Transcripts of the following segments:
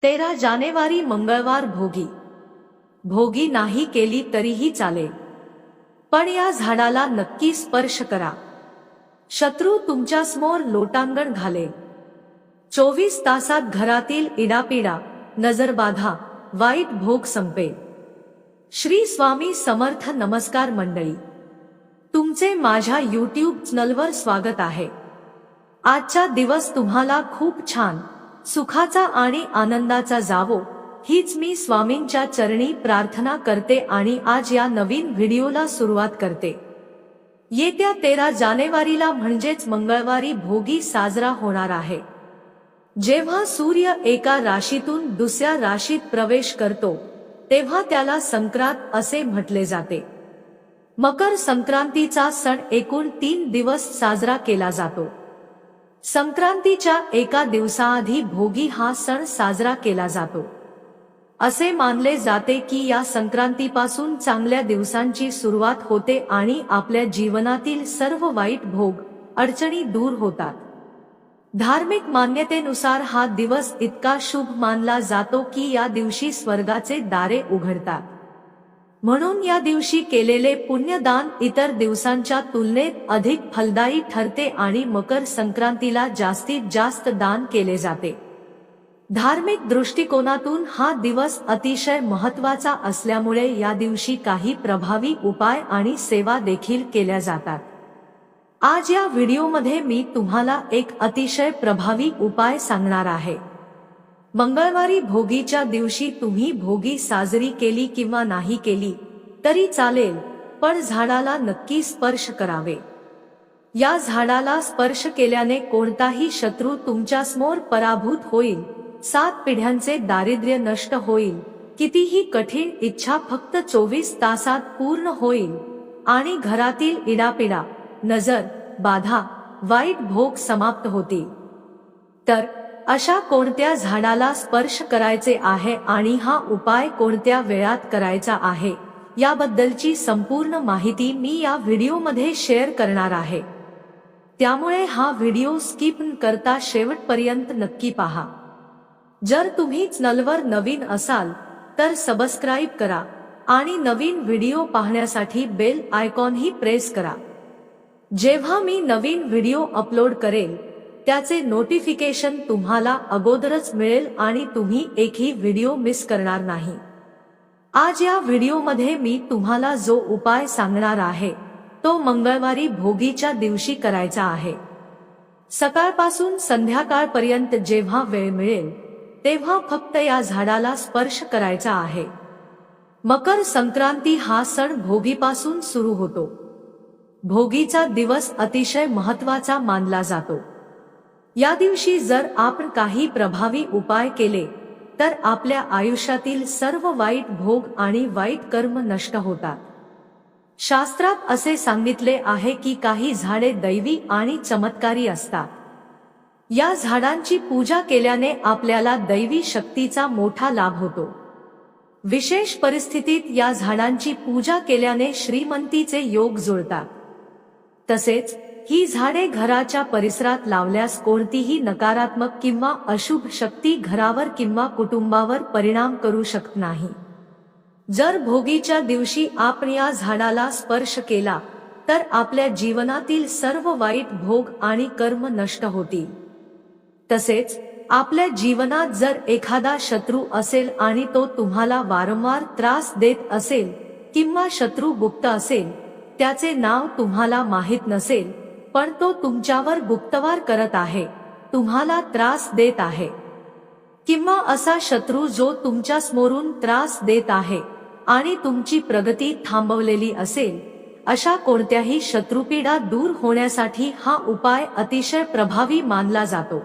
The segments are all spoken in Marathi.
13 जानेवारी मंगळवार भोगी. भोगी नाही केली तरीही चालेल, पण या झाडाला नक्की स्पर्श करा. शत्रू तुमच्यासमोर लोटांगण घालेल. 24 तासात घरातील इडापिडा, नजरबाधा, वाईट भोग संपेल. श्री स्वामी समर्थ. नमस्कार मंडळी, तुमचे माझ्या YouTube चॅनलवर स्वागत आहे. आजचा दिवस तुम्हाला खूप छान, सुखाचा आणि आनंदाचा जावो हीच मी स्वामींच्या चरणी प्रार्थना करते आणि आज या नवीन व्हिडिओला सुरुवात करते. येत्या 13 जानेवारीला म्हणजेच मंगळवारी भोगी साजरा होणार आहे. जेव्हा सूर्य एका राशीतून दुसऱ्या राशीत प्रवेश करतो तेव्हा त्याला संक्रांत असे म्हटले जाते. मकर संक्रांतीचा सण एकूण 3 दिवस साजरा केला जातो. संक्रांतीच्या एका दिवसाआधी भोगी हा सण साजरा केला जातो. असे मानले जाते की या संक्रांतीपासून चांगल्या दिवसांची सुरुवात होते आणि आपल्या जीवनातील सर्व वाईट भोग, अडचणी दूर होतात. धार्मिक मान्यतेनुसार हा दिवस इतका शुभ मानला जातो की या दिवशी स्वर्गाचे दारे उघडतात. म्हणून या दिवशी केलेले पुण्यदान इतर दिवसांच्या तुलनेत अधिक फलदायी ठरते आणि मकर संक्रांतीला जास्तीत जास्त दान केले जाते. धार्मिक दृष्टिकोनातून हा दिवस अतिशय महत्त्वाचा असल्यामुळे या दिवशी काही प्रभावी उपाय आणि सेवा देखील केल्या जातात. आज या व्हिडिओमध्ये मी तुम्हाला एक अतिशय प्रभावी उपाय सांगणार आहे. मंगळवारी भोगीच्या दिवशी तुम्ही भोगी साजरी केली किंवा नाही केली तरी चालेल, पण झाडाला नक्की स्पर्श करावे. या झाडाला स्पर्श केल्याने कोणताही शत्रू तुमच्यासमोर पराभूत होईल. 7 पिढ्यांचे दारिद्र्य नष्ट होईल. कितीही कठीण इच्छा फक्त 24 तासात पूर्ण होईल आणि घरातील इडापिडा, नजर बाधा, वाईट भोग समाप्त होतील. तर अशा कोणत्या झाडाला स्पर्श करायचे आहे आणि हा उपाय कोणत्या वेळात करायचा आहे याबद्दलची संपूर्ण माहिती मी या व्हिडिओमध्ये शेअर करणार आहे. त्यामुळे हा व्हिडिओ स्किप न करता शेवटपर्यंत नक्की पहा. जर तुम्ही चॅनलवर नवीन असाल तर सबस्क्राइब करा आणि नवीन व्हिडिओ पाहण्यासाठी बेल आयकॉनही प्रेस करा. जेव्हा मी नवीन व्हिडिओ अपलोड करेल त्याचे नोटिफिकेशन तुम्हाला अगोदरच मिळेल आणि तुम्ही एकही व्हिडिओ मिस करणार नाही. आज या व्हिडिओमध्ये मी तुम्हाला जो उपाय सांगणार आहे तो मंगळवारी भोगीच्या दिवशी करायचा आहे. सकाळपासून संध्याकाळपर्यंत जेव्हा वेळ मिळेल तेव्हा फक्त या झाडाला स्पर्श करायचा आहे. मकर संक्रांती हा सण भोगीपासून सुरू होतो. भोगीचा दिवस अतिशय महत्त्वाचा मानला जातो. या दिवशी जर आपण काही प्रभावी उपाय केले तर आपल्या आयुष्यातील सर्व वाईट भोग आणि वाईट कर्म नष्ट होतात. शास्त्रात असे सांगितले आहे की काही झाडे दैवी आणि चमत्कारी असतात. या झाडांची पूजा केल्याने आपल्याला दैवी शक्तीचा मोठा लाभ होतो. विशेष परिस्थितीत या झाडांची पूजा केल्याने श्रीमंतीचे योग जुळतात. तसेच ही झाडे घराच्या परिसरात लावल्यास कोणतीही नकारात्मक किंवा अशुभ शक्ती घरावर किंवा कुटुंबावर परिणाम करू शकत नाही. जर भोगीच्या दिवशी आपण या झाडाला स्पर्श केला तर आपल्या जीवनातील सर्व वाईट भोग आणि कर्म नष्ट होतील. तसेच आपल्या जीवनात जर एखादा शत्रू असेल आणि तो तुम्हाला वारंवार त्रास देत असेल किंवा शत्रू गुप्त असेल, त्याचे नाव तुम्हाला माहित नसेल पण तो तुमच्यावर गुप्तवार करत आहे, तुम्हाला त्रास देत आहे, किंवा असा शत्रू जो तुमच्या समोरून त्रास देत आहे आणि तुमची प्रगती थांबवलेली असेल, अशा कोणत्याही शत्रुपीडा दूर होण्यासाठी हा उपाय अतिशय प्रभावी मानला जातो.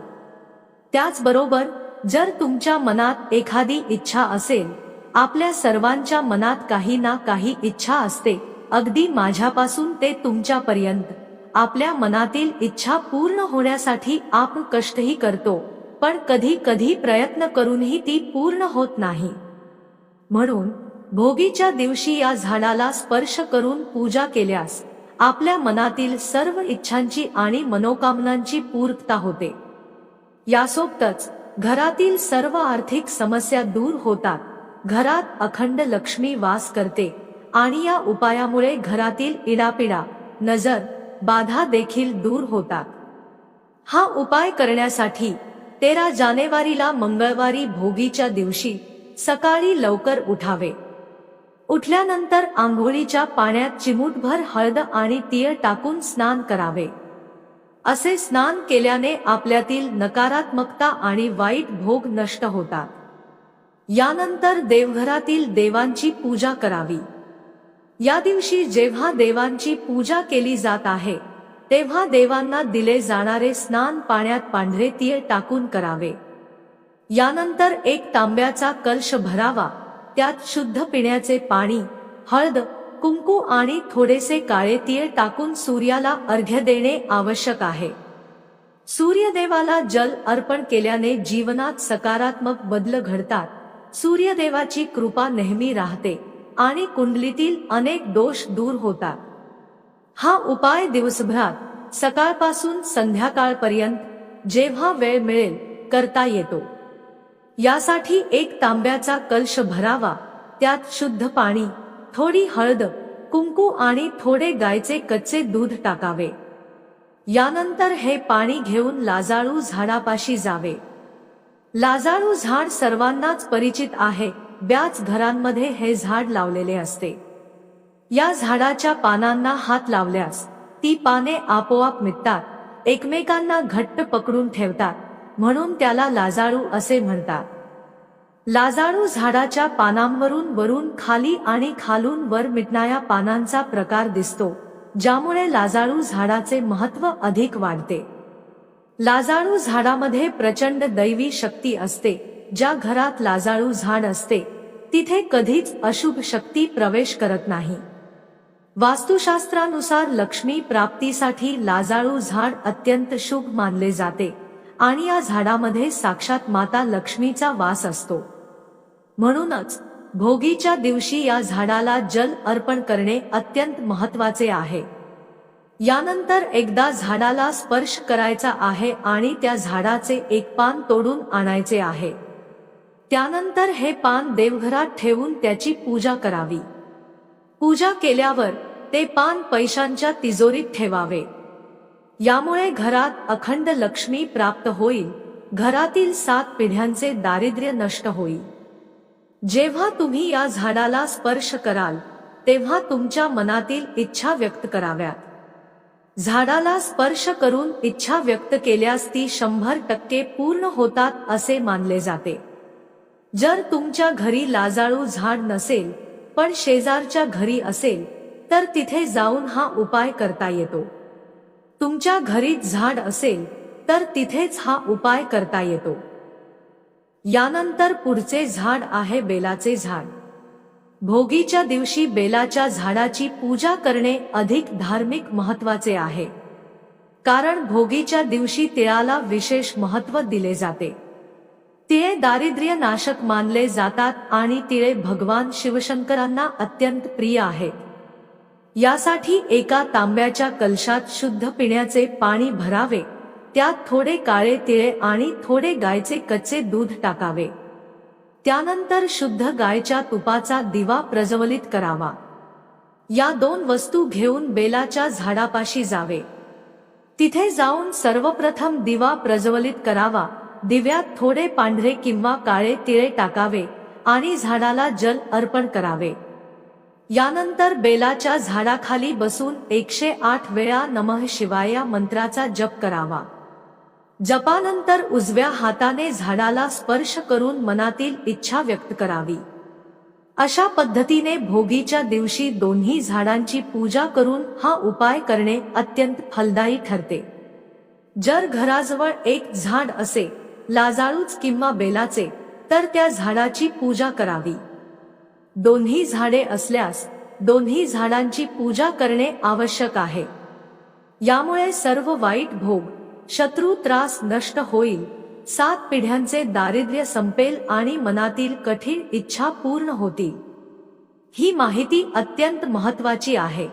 त्याचबरोबर जर तुमच्या मनात एखादी इच्छा असेल, आपल्या सर्वांच्या मनात काही ना काही इच्छा असते, अगदी माझ्यापासून ते तुमच्यापर्यंत आपल्या मनातील इच्छा पूर्ण होण्यासाठी आपण कष्टही करतो, पण कधी कधी प्रयत्न करूनही ती पूर्ण होत नाही. म्हणून भोगीच्या दिवशी या झाडाला स्पर्श करून पूजा केल्यास आपल्या मनातील सर्व इच्छांची आणि मनोकामनांची पूर्तता होते. यासोबतच घरातील सर्व आर्थिक समस्या दूर होतात, घरात अखंड लक्ष्मी वास करते आणि या उपायामुळे घरातील इडापिडा, नजर, बाधा देखील दूर होतात। हा उपाय करण्यासाठी 13 जानेवारीला मंगळवारी भोगीच्या दिवशी सकाळी लवकर उठावे। उठल्यानंतर आंघोळीच्या पाण्यात चिमूटभर हळद आणि तीळ टाकून स्नान करावे। असे स्नान केल्याने आपल्यातील नकारात्मकता आणि वाईट भोग नष्ट होतात। यानंतर देवघरातील देवांची पूजा करावी। या दिवशी जेव्हा देवांची पूजा केली जात आहे तेव्हा देवांना दिले जाणारे स्नान पाण्यात पांढरे तीळ टाकून करावे। यानंतर एक तांब्याचा कलश भरावा, त्यात शुद्ध पिण्याचे पाणी, हळद, कुंकू आणि थोडेसे काळे तीळ टाकून सूर्याला अर्घ्य देणे आवश्यक आहे। सूर्यदेवाला जल अर्पण केल्याने जीवनात सकारात्मक बदल घडतात, सूर्यदेवाची कृपा नेहमी राहते आणि कुंडलीतील अनेक दोष दूर होतात। हा उपाय दिवसभरात सकाळपासून संध्याकाळपर्यंत जेव्हा वेळ मिळेल करता येतो। यासाठी एक तांब्याचा कलश भरावा, त्यात शुद्ध पाणी, थोडी हळद, कुंकू आणि थोडे गायचे कच्चे दूध टाकावे। यानंतर हे पाणी घेऊन लाजाळू झाडापाशी जावे। लाजाळू झाड सर्वांनाच परिचित आहे, बऱ्याच घरांमध्ये हे झाड लावलेले असते। या झाडाच्या पानांना हात लावल्यास ती पाने आपोआप मिटतात, एकमेकांना घट्ट पकडून ठेवतात, म्हणून त्याला लाजाळू असे म्हणतात। लाजाळू झाडाच्या पानांवरून वरून खाली आणि खालून वर मिटणाऱ्या पानांचा प्रकार दिसतो, ज्यामुळे लाजाळू झाडाचे महत्त्व अधिक वाढते। लाजाळू झाडामध्ये प्रचंड दैवी शक्ती असते। ज्या घरात लाजाळू झाड असते तिथे कधीच अशुभ शक्ती प्रवेश करत नाही। वास्तुशास्त्रानुसार लक्ष्मी प्राप्तीसाठी लाजाळू झाड अत्यंत शुभ मानले जाते आणि या झाडामध्ये साक्षात माता लक्ष्मीचा वास असतो। म्हणूनच भोगीच्या दिवशी या झाडाला जल अर्पण करणे अत्यंत महत्त्वाचे आहे। यानंतर एकदा झाडाला स्पर्श करायचा आहे आणि त्या झाडाचे एक पान तोडून आणायचे आहे। त्यानंतर हे पान देवघरात ठेवून त्याची पूजा करावी। पूजा केल्यावर ते पान पैशांच्या तिजोरीत ठेवावे। यामुळे घरात अखंड लक्ष्मी प्राप्त होईल, घरातील 7 पिढ्यांचे दारिद्र्य नष्ट होईल। जेव्हा तुम्ही या झाडाला स्पर्श कराल तेव्हा तुमच्या मनातील इच्छा व्यक्त कराव्यात। झाडाला स्पर्श करून इच्छा व्यक्त केल्यास ती 100% पूर्ण होतात असे मानले जाते। जर तुमच्या घरी लाजाळू झाड नसेल पण शेजारच्या घरी असेल तर तिथे जाऊन हा उपाय करता येतो। तुमच्या घरी झाड असेल तर तिथेच हा उपाय करता येतो। यानंतर पुढचे झाड आहे बेलाचे झाड। भोगीच्या दिवशी बेलाच्या झाडाची पूजा करणे अधिक धार्मिक महत्त्वाचे आहे, कारण भोगीच्या दिवशी तिळाला विशेष महत्त्व दिले जाते। तिळे दारिद्र्य नाशक मानले जातात आणि तिळे भगवान शिवशंकरांना अत्यंत प्रिय आहेत। यासाठी एका तांब्याच्या कलशात शुद्ध पिण्याचे पाणी भरावे, त्यात थोडे काळे तिळे आणि थोडे गायचे कच्चे दूध टाकावे। त्यानंतर शुद्ध गायच्या तुपाचा दिवा प्रज्वलित करावा। या 2 वस्तू घेऊन बेलाच्या झाडापाशी जावे। तिथे जाऊन सर्वप्रथम दिवा प्रज्वलित करावा, दिव्यात थोडे पांढरे किंवा काळे तिळे टाकावे आणि झाडाला जल अर्पण करावे। यानंतर बेलाच्या झाडाखाली बसून 108 वेळा नमः शिवाय या मंत्राचा जप करावा। जपानंतर उजव्या हाताने झाडाला स्पर्श करून मनातील इच्छा व्यक्त करावी। अशा पद्धतीने भोगीच्या दिवशी दोन्ही झाडांची पूजा करून हा उपाय करणे अत्यंत फलदायी ठरते। जर घराजवळ एक झाड असे, लाजाळूच किंवा बेलाचे, तर त्या झाडाची पूजा करावी। दोन्ही झाडे असल्यास दोन्ही झाडांची पूजा करणे आवश्यक आहे। यामुळे सर्व वाईट भोग, शत्रू त्रास नष्ट होईल, 7 पिढ्यांचे दारिद्र्य संपेल आणि मनातील कठीण इच्छा पूर्ण होतील। ही माहिती अत्यंत महत्त्वाची आहे।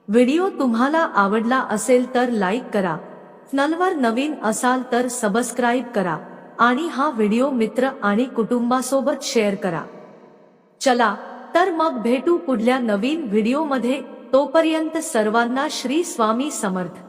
व्हिडिओ तुम्हाला आवडला असेल तर लाईक करा, चॅनलवर नवीन असाल तर सबस्क्राईब करा आणि हा व्हिडिओ मित्र आणि कुटुंबासोबत शेअर करा. चला तर मग भेटू पुढल्या नवीन व्हिडिओमध्ये. तोपर्यंत सर्वांना श्री स्वामी समर्थ.